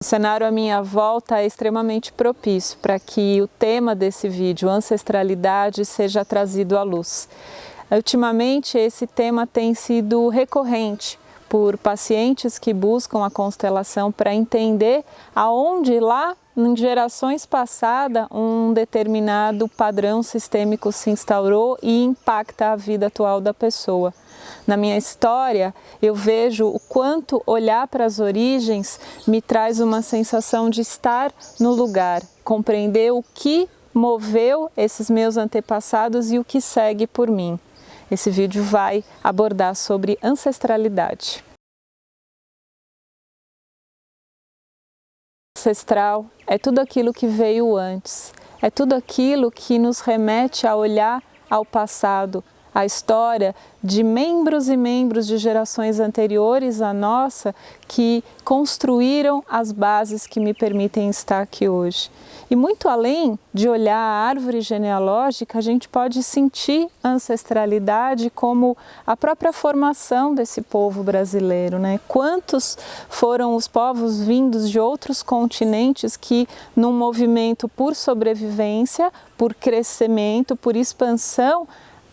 O cenário à minha volta é extremamente propício para que o tema desse vídeo, ancestralidade, seja trazido à luz. Ultimamente, esse tema tem sido recorrente por pacientes que buscam a constelação para entender aonde lá, em gerações passadas, um determinado padrão sistêmico se instaurou e impacta a vida atual da pessoa. Na minha história, eu vejo o quanto olhar para as origens me traz uma sensação de estar no lugar, compreender o que moveu esses meus antepassados e o que segue por mim. Esse vídeo vai abordar sobre ancestralidade. Ancestral é tudo aquilo que veio antes, é tudo aquilo que nos remete a olhar ao passado, a história de membros e membros de gerações anteriores à nossa que construíram as bases que me permitem estar aqui hoje. E muito além de olhar a árvore genealógica, a gente pode sentir a ancestralidade como a própria formação desse povo brasileiro, né? Quantos foram os povos vindos de outros continentes que, num movimento por sobrevivência, por crescimento, por expansão,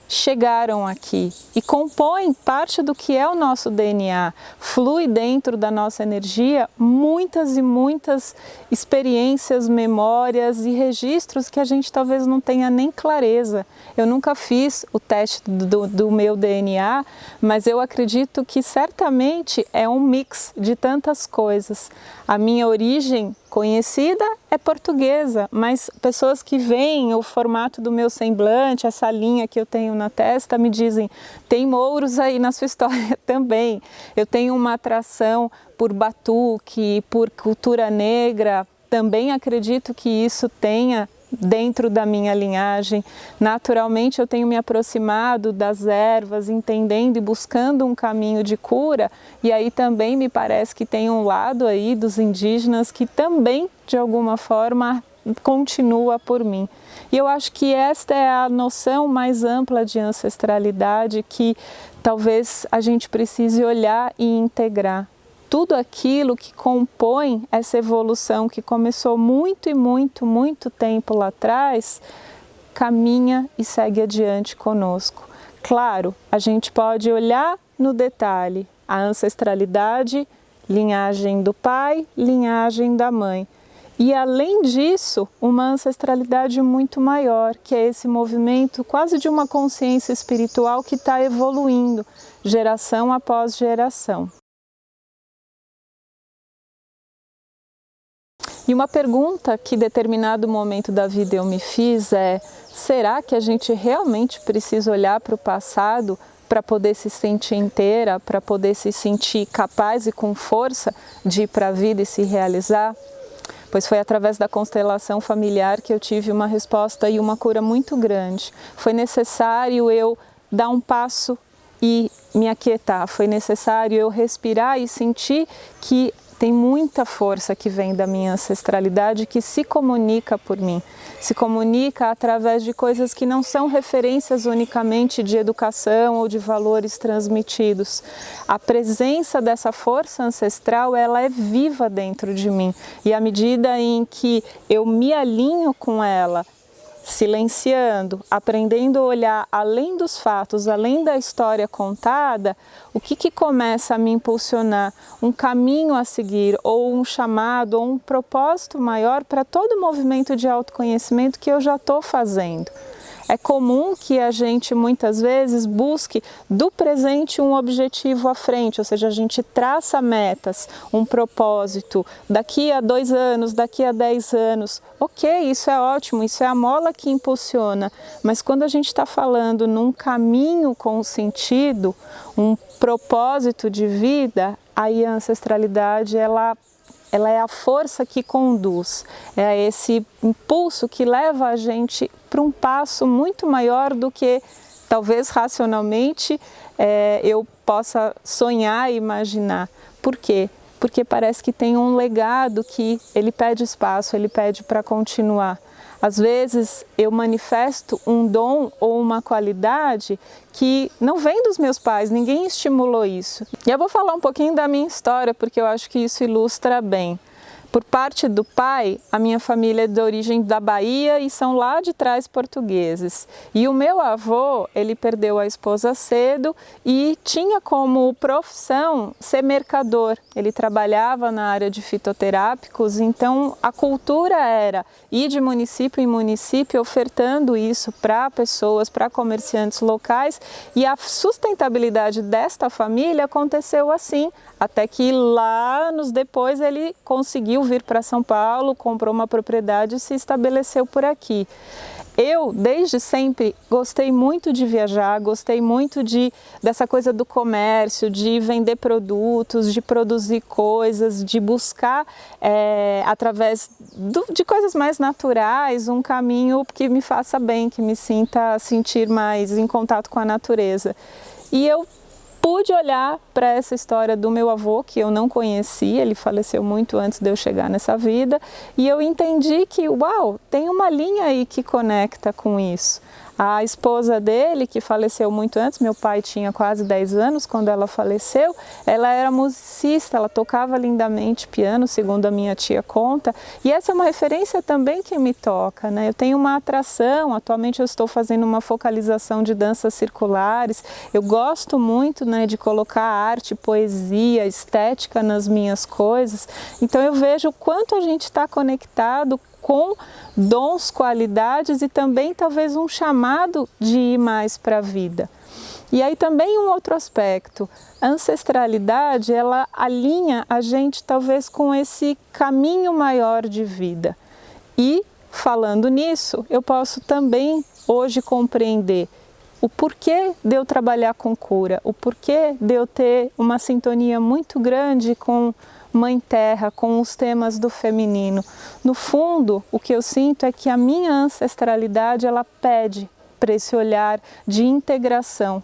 chegaram aqui e compõem parte do que é o nosso DNA, flui dentro da nossa energia muitas e muitas experiências, memórias e registros que a gente talvez não tenha nem clareza. Eu nunca fiz o teste do meu DNA, mas eu acredito que certamente é um mix de tantas coisas. A minha origem conhecida é portuguesa, mas pessoas que veem o formato do meu semblante, essa linha que eu tenho na testa, me dizem, tem mouros aí na sua história também. Eu tenho uma atração por batuque, por cultura negra, também acredito que isso tenha dentro da minha linhagem. Naturalmente eu tenho me aproximado das ervas, entendendo e buscando um caminho de cura, e aí também me parece que tem um lado aí dos indígenas que também, de alguma forma, continua por mim. E eu acho que esta é a noção mais ampla de ancestralidade que talvez a gente precise olhar e integrar. Tudo aquilo que compõe essa evolução que começou muito tempo lá atrás, caminha e segue adiante conosco. Claro, a gente pode olhar no detalhe a ancestralidade, linhagem do pai, linhagem da mãe. E além disso, uma ancestralidade muito maior, que é esse movimento quase de uma consciência espiritual que está evoluindo, geração após geração. E uma pergunta que em determinado momento da vida eu me fiz é, será que a gente realmente precisa olhar para o passado para poder se sentir inteira, para poder se sentir capaz e com força de ir para a vida e se realizar? Pois foi através da constelação familiar que eu tive uma resposta e uma cura muito grande. Foi necessário eu dar um passo e me aquietar, foi necessário eu respirar e sentir que tem muita força que vem da minha ancestralidade que se comunica por mim, se comunica através de coisas que não são referências unicamente de educação ou de valores transmitidos. A presença dessa força ancestral, ela é viva dentro de mim e à medida em que eu me alinho com ela, silenciando, aprendendo a olhar além dos fatos, além da história contada, o que começa a me impulsionar? Um caminho a seguir, ou um chamado, ou um propósito maior para todo o movimento de autoconhecimento que eu já estou fazendo. É comum que a gente muitas vezes busque do presente um objetivo à frente, ou seja, a gente traça metas, um propósito, daqui a 2 anos, daqui a 10 anos. Ok, isso é ótimo, isso é a mola que impulsiona, mas quando a gente está falando num caminho com sentido, um propósito de vida, aí a ancestralidade ela é a força que conduz, é esse impulso que leva a gente para um passo muito maior do que talvez racionalmente eu possa sonhar e imaginar. Por quê? Porque parece que tem um legado que ele pede espaço, ele pede para continuar. Às vezes eu manifesto um dom ou uma qualidade que não vem dos meus pais, ninguém estimulou isso. E eu vou falar um pouquinho da minha história, porque eu acho que isso ilustra bem. Por parte do pai, a minha família é de origem da Bahia e são lá de trás portugueses. E o meu avô, ele perdeu a esposa cedo e tinha como profissão ser mercador. Ele trabalhava na área de fitoterápicos, então a cultura era ir de município em município ofertando isso para pessoas, para comerciantes locais, e a sustentabilidade desta família aconteceu assim, até que lá anos depois ele conseguiu vir para São Paulo, comprou uma propriedade e se estabeleceu por aqui. Eu, desde sempre, gostei muito de viajar, gostei muito dessa coisa do comércio, de vender produtos, de produzir coisas, de buscar, através de coisas mais naturais, um caminho que me faça bem, que me sentir mais em contato com a natureza. E eu pude olhar para essa história do meu avô, que eu não conhecia, ele faleceu muito antes de eu chegar nessa vida, e eu entendi que, uau, tem uma linha aí que conecta com isso. A esposa dele, que faleceu muito antes, meu pai tinha quase 10 anos quando ela faleceu, ela era musicista, ela tocava lindamente piano, segundo a minha tia conta, e essa é uma referência também que me toca, né? Eu tenho uma atração, atualmente eu estou fazendo uma focalização de danças circulares, eu gosto muito, né, de colocar arte, poesia, estética nas minhas coisas, então eu vejo o quanto a gente está conectado com dons, qualidades e também talvez um chamado de ir mais para a vida. E aí também um outro aspecto, a ancestralidade, ela alinha a gente talvez com esse caminho maior de vida. E falando nisso, eu posso também hoje compreender o porquê de eu trabalhar com cura, o porquê de eu ter uma sintonia muito grande com Mãe Terra, com os temas do feminino. No fundo, o que eu sinto é que a minha ancestralidade, ela pede para esse olhar de integração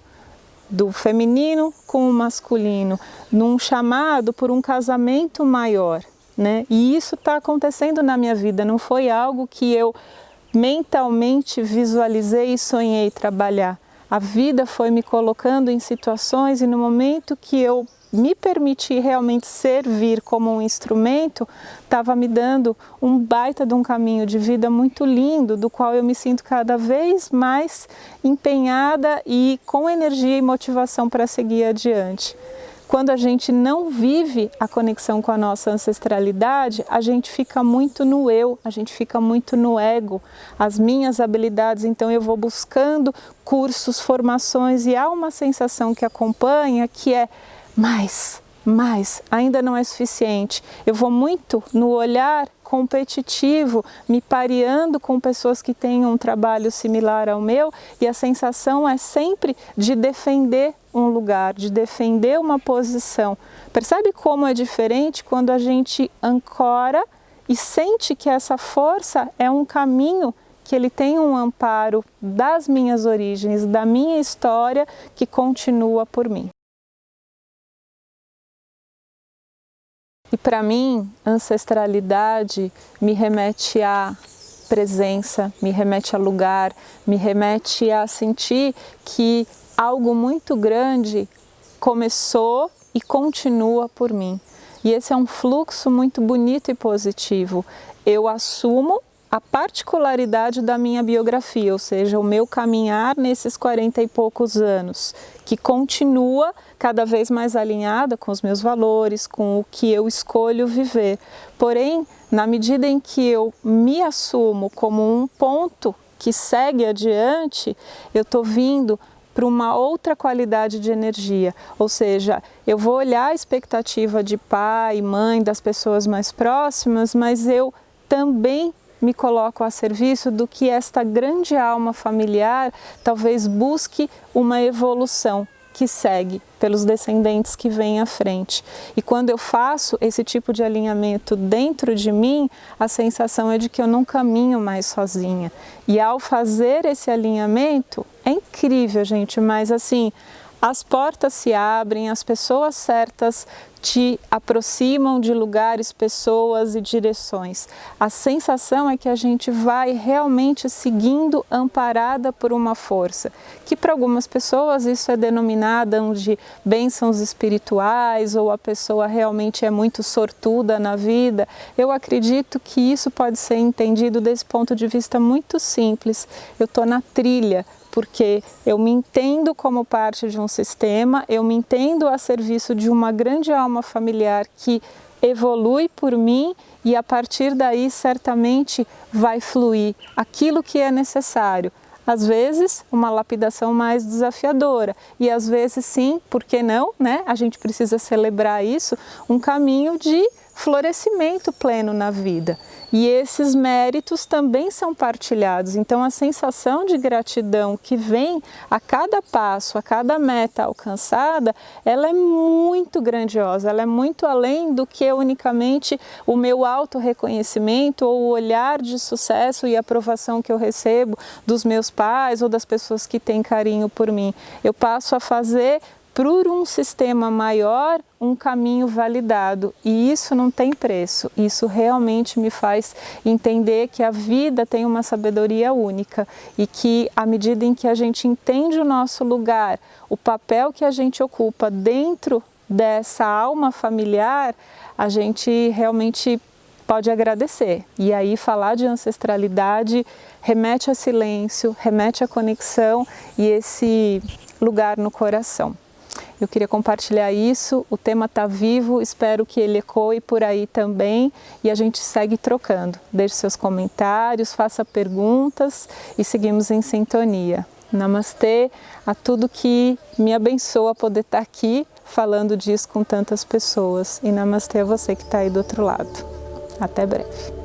do feminino com o masculino, num chamado por um casamento maior, né? E isso está acontecendo na minha vida, não foi algo que eu mentalmente visualizei e sonhei trabalhar. A vida foi me colocando em situações e no momento que eu me permitir realmente servir como um instrumento, estava me dando um baita de um caminho de vida muito lindo, do qual eu me sinto cada vez mais empenhada e com energia e motivação para seguir adiante. Quando a gente não vive a conexão com a nossa ancestralidade, a gente fica muito no eu, a gente fica muito no ego, as minhas habilidades, então eu vou buscando cursos, formações e há uma sensação que acompanha que é mais, ainda não é suficiente. Eu vou muito no olhar competitivo, me pareando com pessoas que têm um trabalho similar ao meu e a sensação é sempre de defender um lugar, de defender uma posição. Percebe como é diferente quando a gente ancora e sente que essa força é um caminho que ele tem um amparo das minhas origens, da minha história que continua por mim. E para mim, ancestralidade me remete à presença, me remete a lugar, me remete a sentir que algo muito grande começou e continua por mim. E esse é um fluxo muito bonito e positivo. Eu assumo a particularidade da minha biografia, ou seja, o meu caminhar nesses 40 e poucos anos, que continua cada vez mais alinhada com os meus valores, com o que eu escolho viver. Porém, na medida em que eu me assumo como um ponto que segue adiante, eu estou vindo para uma outra qualidade de energia, ou seja, eu vou olhar a expectativa de pai, mãe, das pessoas mais próximas, mas eu também me coloco a serviço do que esta grande alma familiar talvez busque uma evolução que segue pelos descendentes que vêm à frente. E quando eu faço esse tipo de alinhamento dentro de mim, a sensação é de que eu não caminho mais sozinha. E ao fazer esse alinhamento, é incrível, gente, mas assim, as portas se abrem, as pessoas certas te aproximam de lugares, pessoas e direções. A sensação é que a gente vai realmente seguindo amparada por uma força, que para algumas pessoas isso é denominado de bênçãos espirituais, ou a pessoa realmente é muito sortuda na vida. Eu acredito que isso pode ser entendido desse ponto de vista muito simples. Eu estou na trilha, porque eu me entendo como parte de um sistema, eu me entendo a serviço de uma grande alma familiar que evolui por mim, e a partir daí certamente vai fluir aquilo que é necessário. Às vezes uma lapidação mais desafiadora, e às vezes sim, por que não, né? A gente precisa celebrar isso, um caminho de florescimento pleno na vida. E esses méritos também são partilhados. Então a sensação de gratidão que vem a cada passo, a cada meta alcançada, ela é muito grandiosa, ela é muito além do que unicamente o meu auto-reconhecimento ou o olhar de sucesso e aprovação que eu recebo dos meus pais ou das pessoas que têm carinho por mim. Eu passo a fazer por um sistema maior um caminho validado, e isso não tem preço. Isso realmente me faz entender que a vida tem uma sabedoria única, e que à medida em que a gente entende o nosso lugar, o papel que a gente ocupa dentro dessa alma familiar, a gente realmente pode agradecer. E aí falar de ancestralidade remete a silêncio, remete a conexão e esse lugar no coração. Eu queria compartilhar isso, o tema está vivo, espero que ele ecoe por aí também, e a gente segue trocando. Deixe seus comentários, faça perguntas e seguimos em sintonia. Namastê a tudo que me abençoa poder estar aqui falando disso com tantas pessoas, e namastê a você que está aí do outro lado. Até breve.